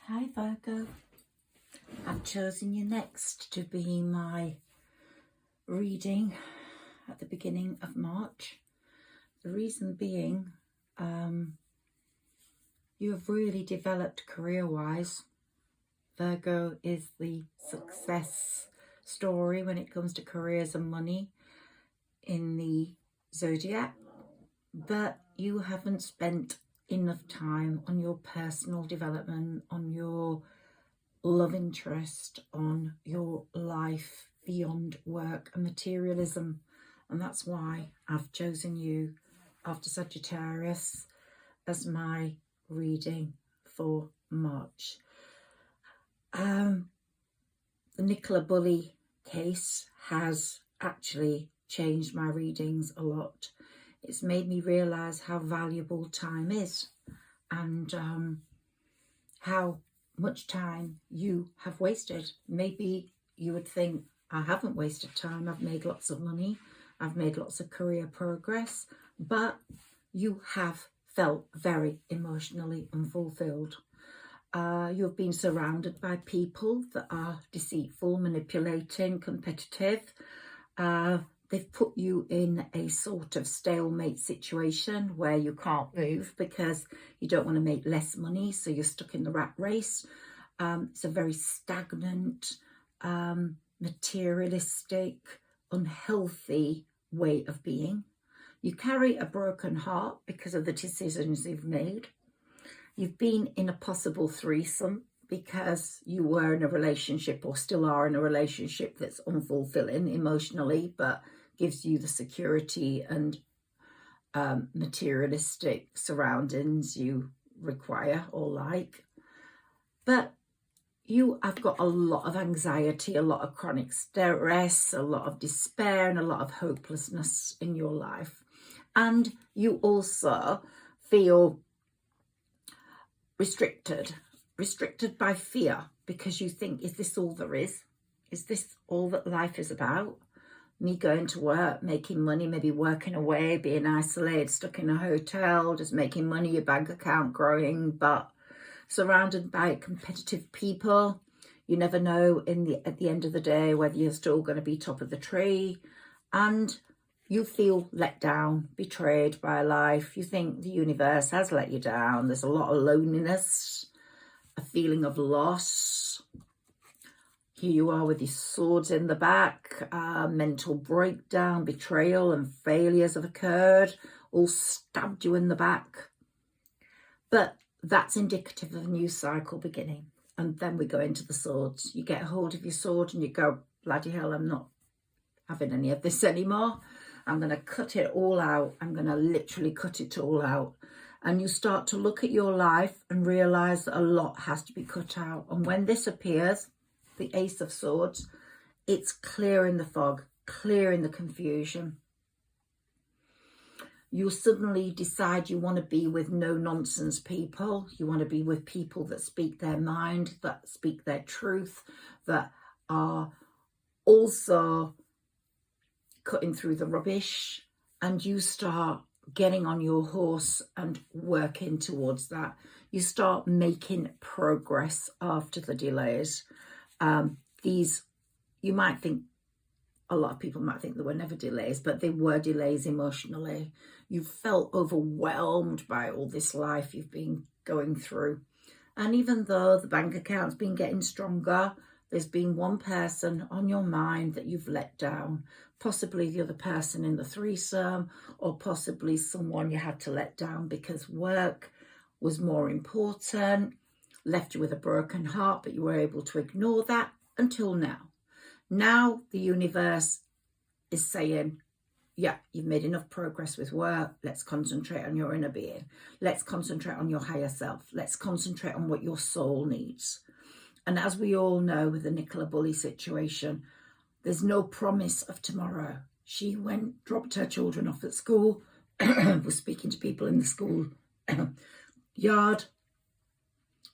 Hi Virgo, I've chosen you next to be my reading at the beginning of March. The reason being, you have really developed career-wise. Virgo is the success story when it comes to careers and money in the zodiac, but you haven't spent enough time on your personal development, on your love interest, on your life beyond work and materialism. And that's why I've chosen you after Sagittarius as my reading for March. The Nicola Bulley case has actually changed my readings a lot. It's made me realise how valuable time is, and how much time you have wasted. Maybe you would think, I haven't wasted time, I've made lots of money, I've made lots of career progress, but you have felt very emotionally unfulfilled. You've been surrounded by people that are deceitful, manipulating, competitive. They've put you in a sort of stalemate situation where you can't move because you don't want to make less money, so you're stuck in the rat race. It's a very stagnant, materialistic, unhealthy way of being. You carry a broken heart because of the decisions you've made. You've been in a possible threesome because you were in a relationship or still are in a relationship that's unfulfilling emotionally, but gives you the security and materialistic surroundings you require or like. But you have got a lot of anxiety, a lot of chronic stress, a lot of despair, and a lot of hopelessness in your life. And you also feel restricted by fear, because you think, is this all there is? Is this all that life is about? Me going to work, making money, maybe working away, being isolated, stuck in a hotel, just making money, your bank account growing, but surrounded by competitive people. You never know at the end of the day whether you're still going to be top of the tree, and you feel let down, betrayed by life. You think the universe has let you down. There's a lot of loneliness, a feeling of loss. Here you are with your swords in the back, mental breakdown, betrayal and failures have occurred, all stabbed you in the back. But that's indicative of a new cycle beginning. And then we go into the swords. You get hold of your sword and you go, bloody hell, I'm not having any of this anymore. I'm going to cut it all out. I'm going to literally cut it all out. And you start to look at your life and realise that a lot has to be cut out. And when this appears, the Ace of Swords, it's clearing the fog, clearing the confusion. You suddenly decide you want to be with no-nonsense people. You want to be with people that speak their mind, that speak their truth, that are also cutting through the rubbish. And you start getting on your horse and working towards that. You start making progress after the delays. You might think, a lot of people might think there were never delays, but they were delays emotionally. You felt overwhelmed by all this life you've been going through. And even though the bank account's been getting stronger, there's been one person on your mind that you've let down. Possibly the other person in the threesome, or possibly someone you had to let down because work was more important, left you with a broken heart, but you were able to ignore that until now. Now the universe is saying, yeah, you've made enough progress with work. Let's concentrate on your inner being. Let's concentrate on your higher self. Let's concentrate on what your soul needs. And as we all know with the Nicola Bulley situation, there's no promise of tomorrow. She dropped her children off at school, was speaking to people in the school yard.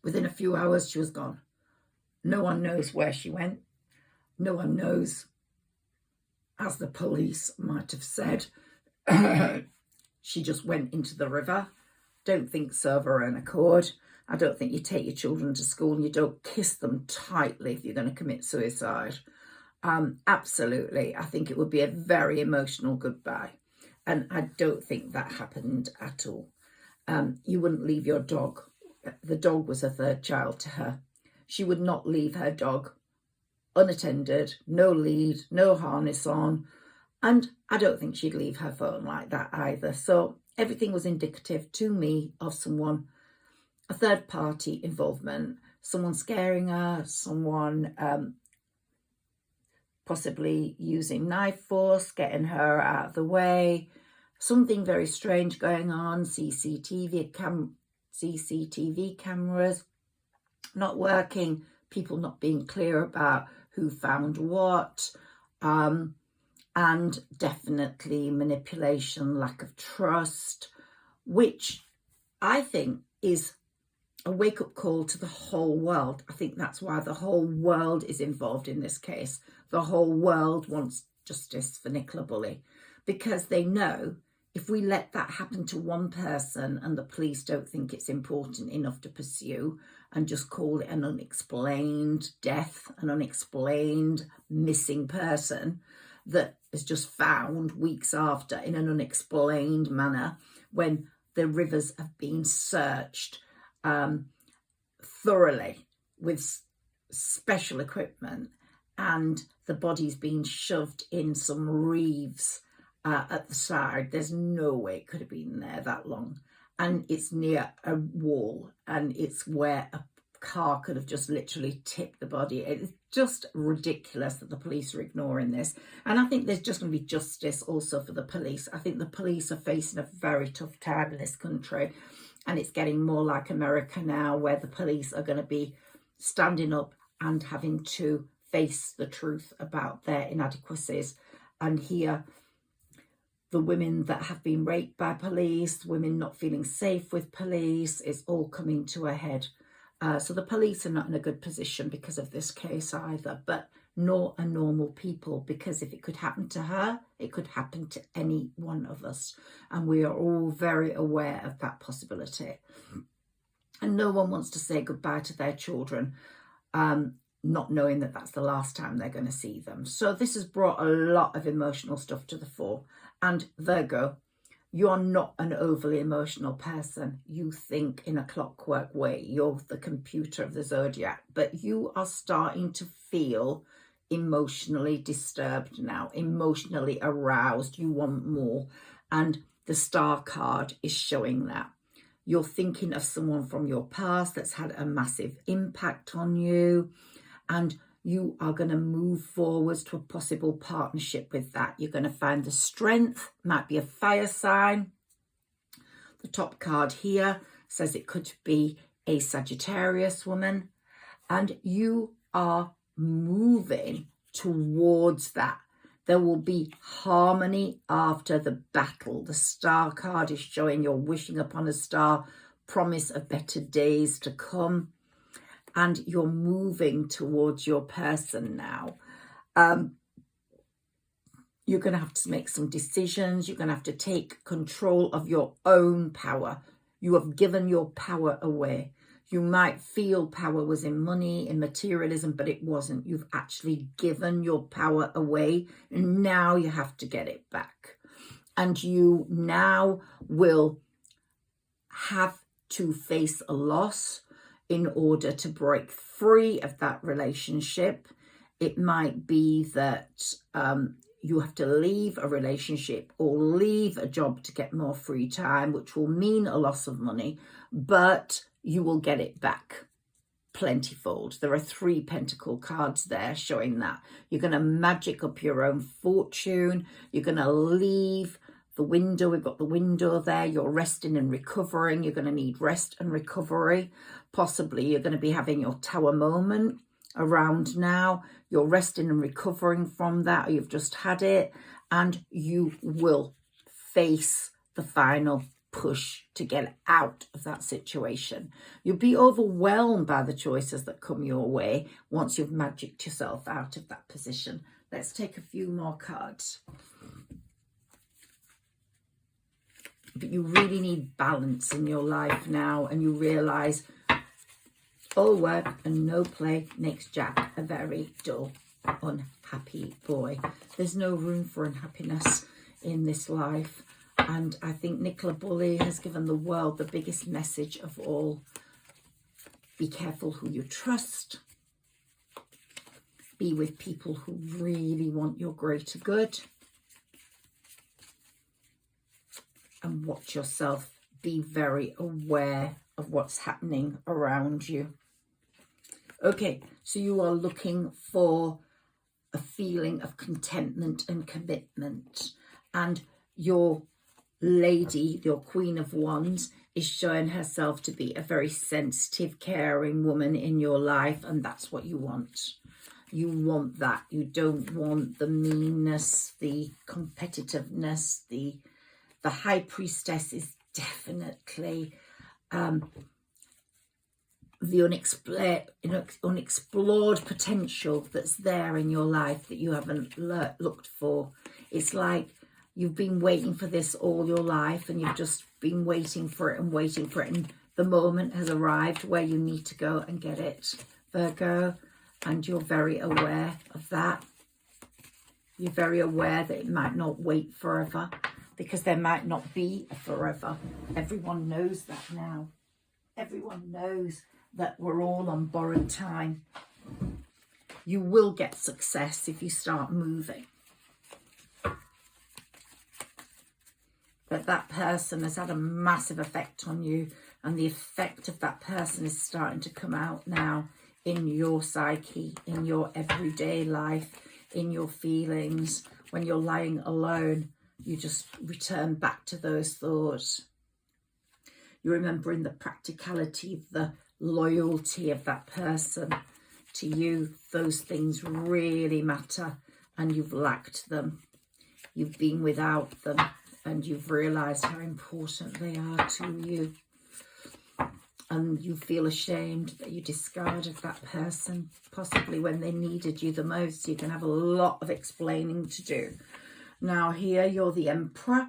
Within a few hours, she was gone. No one knows where she went. No one knows, as the police might have said, she just went into the river. Don't think so of her own accord. I don't think you take your children to school and you don't kiss them tightly if you're going to commit suicide. Absolutely. I think it would be a very emotional goodbye. And I don't think that happened at all. You wouldn't leave your dog. The dog was a third child to her. She would not leave her dog unattended, no lead, no harness on. And I don't think she'd leave her phone like that either. So everything was indicative to me of someone, a third party involvement, someone scaring her, someone possibly using knife force, getting her out of the way, something very strange going on, CCTV cameras not working, people not being clear about who found what, and definitely manipulation, lack of trust, which I think is a wake-up call to the whole world. I think that's why the whole world is involved in this case. The whole world wants justice for Nicola Bulley, because they know if we let that happen to one person and the police don't think it's important enough to pursue and just call it an unexplained death, an unexplained missing person that is just found weeks after in an unexplained manner, when the rivers have been searched thoroughly with special equipment, and the body's been shoved in some reeves at the side. There's no way it could have been there that long, and it's near a wall, and it's where a car could have just literally tipped the body. It's just ridiculous that the police are ignoring this, and I think there's just going to be justice also for the police. I think the police are facing a very tough time in this country, and it's getting more like America now, where the police are going to be standing up and having to face the truth about their inadequacies. And here, the women that have been raped by police, women not feeling safe with police, is all coming to a head. So the police are not in a good position because of this case either, but nor are normal people, because if it could happen to her, it could happen to any one of us. And we are all very aware of that possibility. And no one wants to say goodbye to their children, not knowing that that's the last time they're going to see them. So this has brought a lot of emotional stuff to the fore. And Virgo, you're not an overly emotional person. You think in a clockwork way. You're the computer of the zodiac, but you are starting to feel emotionally disturbed now, emotionally aroused. You want more. And the star card is showing that. You're thinking of someone from your past that's had a massive impact on you, and you are going to move forwards to a possible partnership with that. You're going to find the strength, might be a fire sign. The top card here says it could be a Sagittarius woman, and you are moving towards that. There will be harmony after the battle. The star card is showing you're wishing upon a star, promise of better days to come. And you're moving towards your person now. You're going to have to make some decisions. You're going to have to take control of your own power. You have given your power away. You might feel power was in money, in materialism, but it wasn't. You've actually given your power away, and now you have to get it back. And you now will have to face a loss in order to break free of that relationship. It might be that you have to leave a relationship or leave a job to get more free time, which will mean a loss of money, but you will get it back plentyfold. There are 3 pentacle cards there showing that. You're going to magic up your own fortune. You're going to leave the window. We've got the window there. You're resting and recovering. You're going to need rest and recovery. Possibly you're going to be having your tower moment around now. You're resting and recovering from that, or you've just had it, and you will face the final push to get out of that situation. You'll be overwhelmed by the choices that come your way once you've magicked yourself out of that position. Let's take a few more cards. But you really need balance in your life now, and you realise All work and no play makes Jack a very dull, unhappy boy. There's no room for unhappiness in this life. And I think Nicola Bulley has given the world the biggest message of all. Be careful who you trust. Be with people who really want your greater good. And watch yourself. Be very aware of what's happening around you. Okay, so you are looking for a feeling of contentment and commitment. And your lady, your Queen of Wands, is showing herself to be a very sensitive, caring woman in your life. And that's what you want. You want that. You don't want the meanness, the competitiveness. The High Priestess is definitely the unexplored potential that's there in your life that you haven't looked for. It's like you've been waiting for this all your life, and you've just been waiting for it, and the moment has arrived where you need to go and get it, Virgo, and you're very aware of that. You're very aware that it might not wait forever, because there might not be a forever. Everyone knows that now. Everyone knows that we're all on borrowed time. You will get success if you start moving. But that person has had a massive effect on you, and the effect of that person is starting to come out now in your psyche, in your everyday life, in your feelings. When you're lying alone, you just return back to those thoughts. You're remembering the practicality, the loyalty of that person to you. Those things really matter, and you've lacked them. You've been without them, and you've realised how important they are to you. And you feel ashamed that you discarded that person, possibly when they needed you the most. You can have a lot of explaining to do. Now here, you're the Emperor.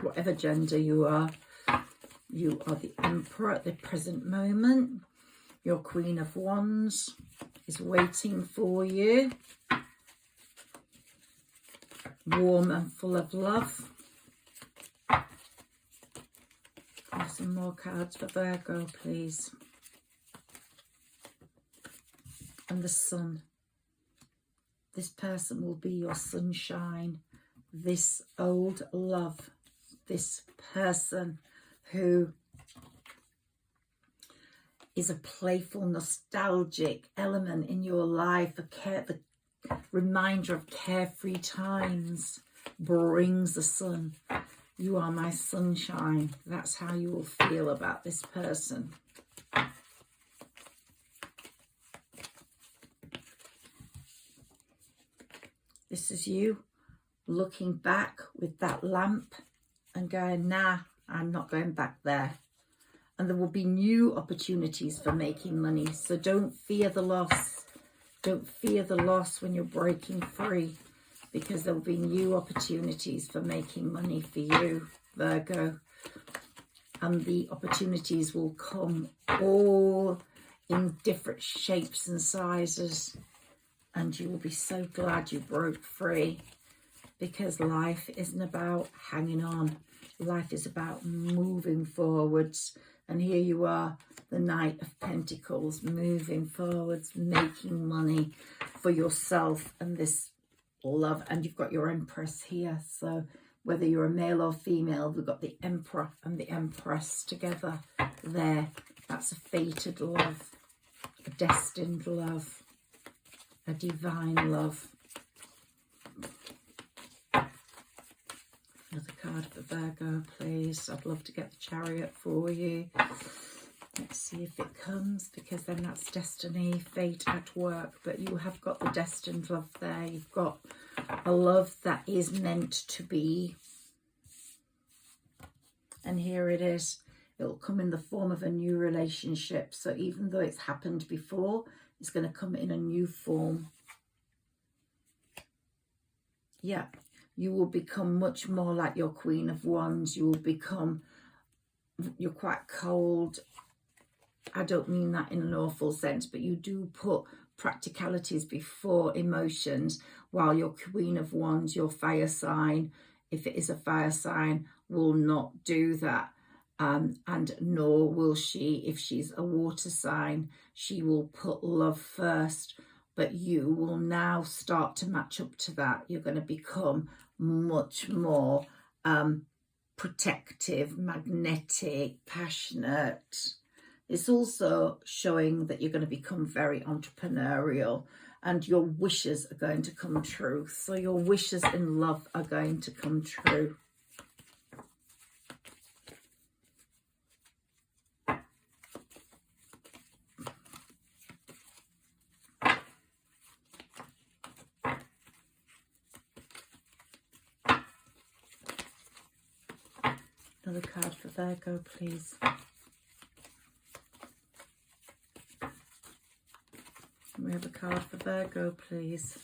Whatever gender you are the Emperor at the present moment. Your Queen of Wands is waiting for you. Warm and full of love. Have some more cards for Virgo, please. And the Sun. This person will be your sunshine. This old love. This person who is a playful, nostalgic element in your life, the reminder of carefree times, brings the sun. You are my sunshine. That's how you will feel about this person. This is you looking back with that lamp and going, nah, I'm not going back there. And there will be new opportunities for making money. So don't fear the loss. Don't fear the loss when you're breaking free, because there will be new opportunities for making money for you, Virgo. And the opportunities will come all in different shapes and sizes. And you will be so glad you broke free, because life isn't about hanging on. Life is about moving forwards. And here you are, the Knight of Pentacles, moving forwards, making money for yourself and this love. And you've got your Empress here. So whether you're a male or female, we've got the Emperor and the Empress together there. That's a fated love, a destined love, a divine love. Another card for Virgo, please. I'd love to get the Chariot for you. Let's see if it comes, because then that's destiny, fate at work. But you have got the destined love there. You've got a love that is meant to be. And here it is. It'll come in the form of a new relationship. So even though it's happened before, it's going to come in a new form. Yeah. You will become much more like your Queen of Wands. You will become you're quite cold. I don't mean that in an awful sense, but you do put practicalities before emotions, while your Queen of Wands, your fire sign, if it is a fire sign, will not do that. And nor will she, if she's a water sign, she will put love first. But you will now start to match up to that. You're going to become much more protective, magnetic, passionate. It's also showing that you're going to become very entrepreneurial, and your wishes are going to come true. So your wishes in love are going to come true. Another card for Virgo, please. We have a card for Virgo, please.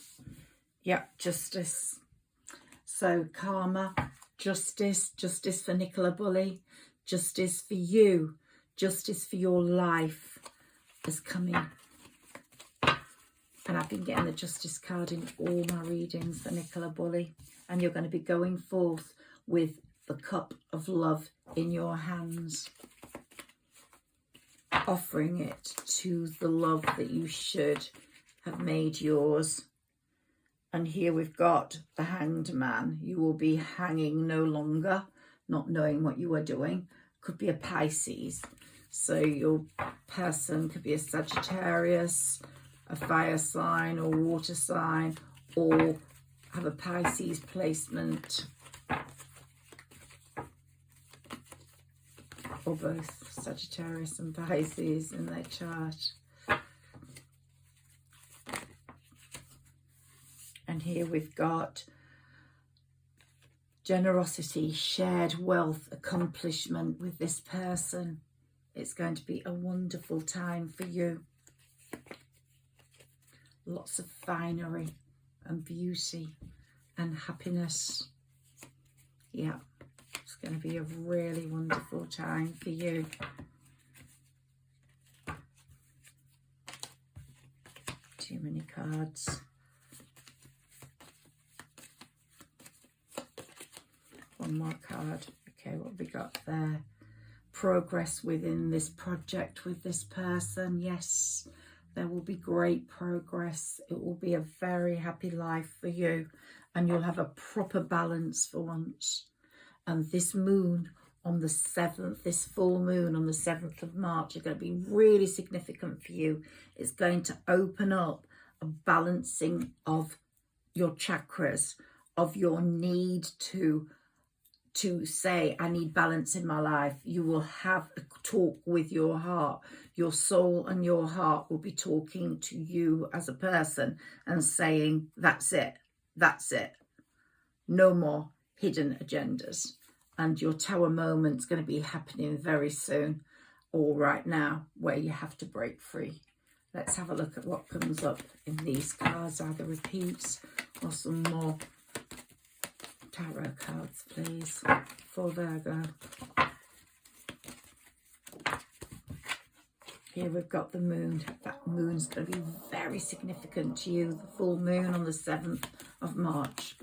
Yep, justice. So karma, justice, justice for Nicola Bulley, justice for you, justice for your life is coming. And I've been getting the justice card in all my readings for Nicola Bulley. And you're going to be going forth with the cup of love in your hands, offering it to the love that you should have made yours. And here we've got the Hanged Man. You will be hanging no longer, not knowing what you are doing. Could be a Pisces. So your person could be a Sagittarius, a fire sign or water sign, or have a Pisces placement, or both Sagittarius and Pisces in their chart. And here we've got generosity, shared wealth, accomplishment with this person. It's going to be a wonderful time for you. Lots of finery and beauty and happiness. Yeah, it's going to be a really wonderful time for you. Too many cards. One more card. Okay, what have we got there? Progress within this project with this person. Yes, there will be great progress. It will be a very happy life for you, and you'll have a proper balance for once. And this moon on the 7th, this full moon on the 7th of March, is going to be really significant for you. It's going to open up a balancing of your chakras, of your need to say, I need balance in my life. You will have a talk with your heart. Your soul and your heart will be talking to you as a person and saying, that's it, that's it. No more hidden agendas. And your Tower moment's going to be happening very soon, or right now, where you have to break free. Let's have a look at what comes up in these cards, either repeats or some more tarot cards, please, for Virgo. Here we've got the moon. That moon's going to be very significant to you. The full moon on the 7th of March.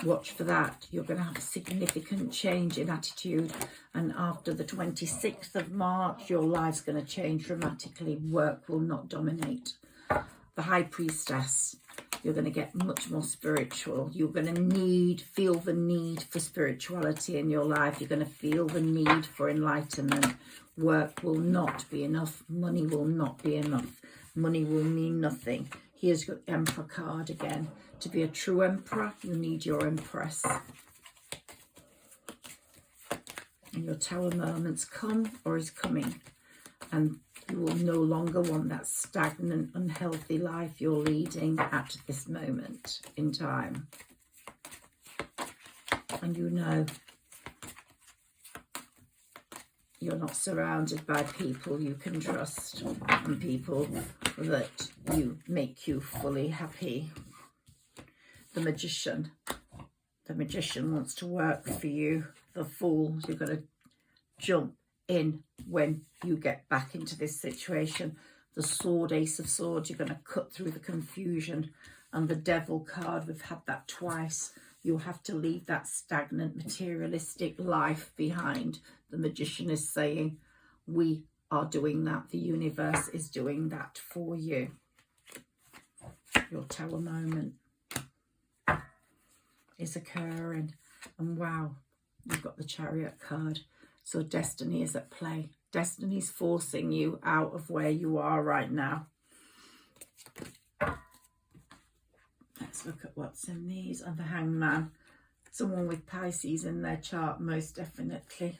Watch for that. You're going to have a significant change in attitude. And after the 26th of March, your life's going to change dramatically. Work will not dominate. The High Priestess. You're going to get much more spiritual. You're going to feel the need for spirituality in your life. You're going to feel the need for enlightenment. Work will not be enough. Money will not be enough. Money will mean nothing. Here's your Emperor card again. To be a true emperor, you need your Empress. And your Tower moments come or is coming. And you will no longer want that stagnant, unhealthy life you're leading at this moment in time. And you know you're not surrounded by people you can trust and people that make you fully happy. The Magician. The Magician wants to work for you. The Fool. You're going to jump in when you get back into this situation. The sword, Ace of Swords, you're going to cut through the confusion. And the Devil card, we've had that twice. You'll have to leave that stagnant materialistic life behind. The Magician is saying, we are doing that. The universe is doing that for you. Your Tower moment is occurring. And wow, you've got the Chariot card. So destiny is at play. Destiny's forcing you out of where you are right now. Let's look at what's in these. And the Hangman. Someone with Pisces in their chart, most definitely.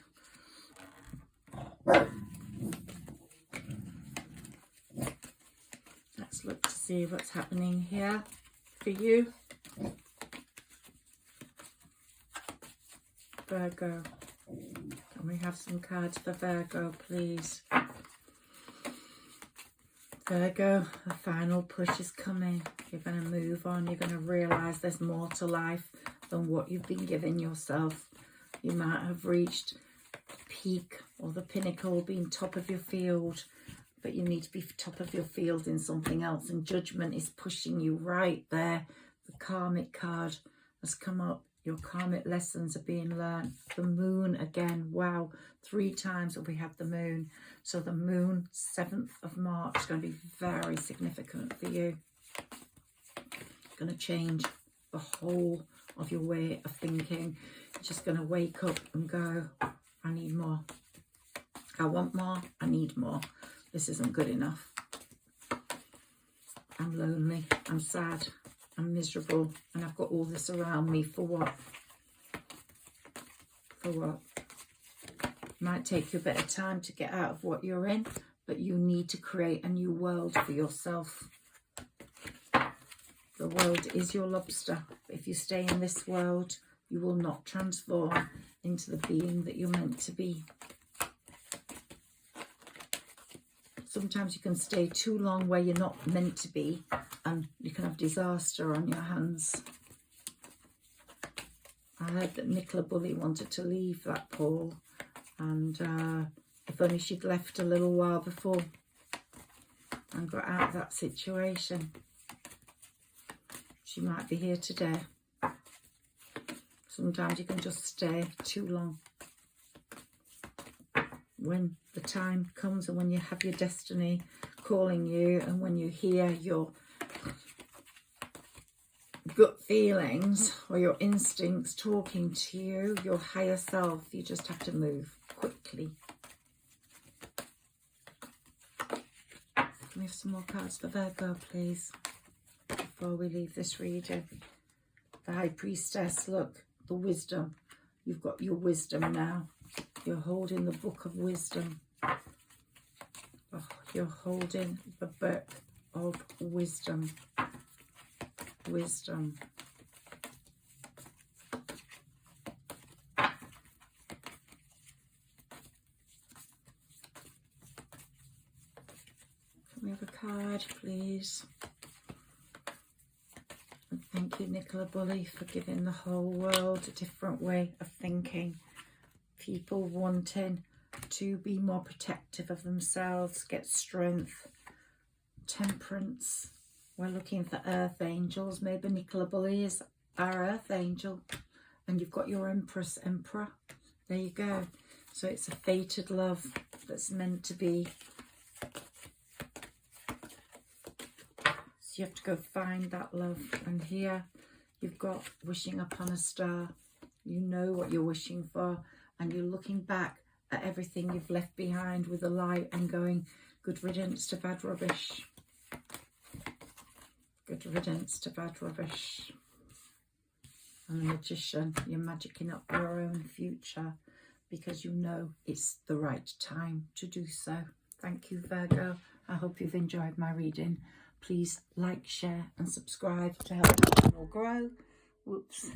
Let's look to see what's happening here for you. Virgo. Can we have some cards for Virgo, please? Virgo, the final push is coming. You're going to move on. You're going to realise there's more to life than what you've been giving yourself. You might have reached the peak or the pinnacle, being top of your field, but you need to be top of your field in something else. And Judgment is pushing you right there. The Karmic card has come up. Your karmic lessons are being learned. The Moon again. Wow. 3 times we have the Moon. So the Moon, 7th of March, is going to be very significant for you. It's going to change the whole of your way of thinking. You're just going to wake up and go, I need more. I want more. I need more. This isn't good enough. I'm lonely. I'm sad. I'm miserable, and I've got all this around me for what? For what? Might take you a bit of time to get out of what you're in, but you need to create a new world for yourself. The world is your lobster. If you stay in this world, you will not transform into the being that you're meant to be. Sometimes you can stay too long where you're not meant to be, and you can have disaster on your hands. I heard that Nicola Bulley wanted to leave that pool, and if only she'd left a little while before and got out of that situation, she might be here today. Sometimes you can just stay too long. When the time comes and when you have your destiny calling you, and when you hear your gut feelings or your instincts talking to you, your higher self, you just have to move quickly. Can we have some more cards for Virgo, please, before we leave this reading? The High Priestess, look, the wisdom. You've got your wisdom now. You're holding the book of wisdom. Oh, you're holding the book of wisdom. Wisdom. Can we have a card, please? And thank you, Nicola Bulley, for giving the whole world a different way of thinking. People wanting to be more protective of themselves, get strength, temperance. We're looking for earth angels. Maybe Nicola Bulley is our earth angel. And you've got your Empress, Emperor. There you go. So it's a fated love that's meant to be. So you have to go find that love. And here you've got wishing upon a star. You know what you're wishing for. And you're looking back at everything you've left behind with a light and going, good riddance to bad rubbish. Good riddance to bad rubbish. And the Magician, you're magicking up your own future because you know it's the right time to do so. Thank you, Virgo. I hope you've enjoyed my reading. Please like, share and subscribe to help the channel grow. Whoops.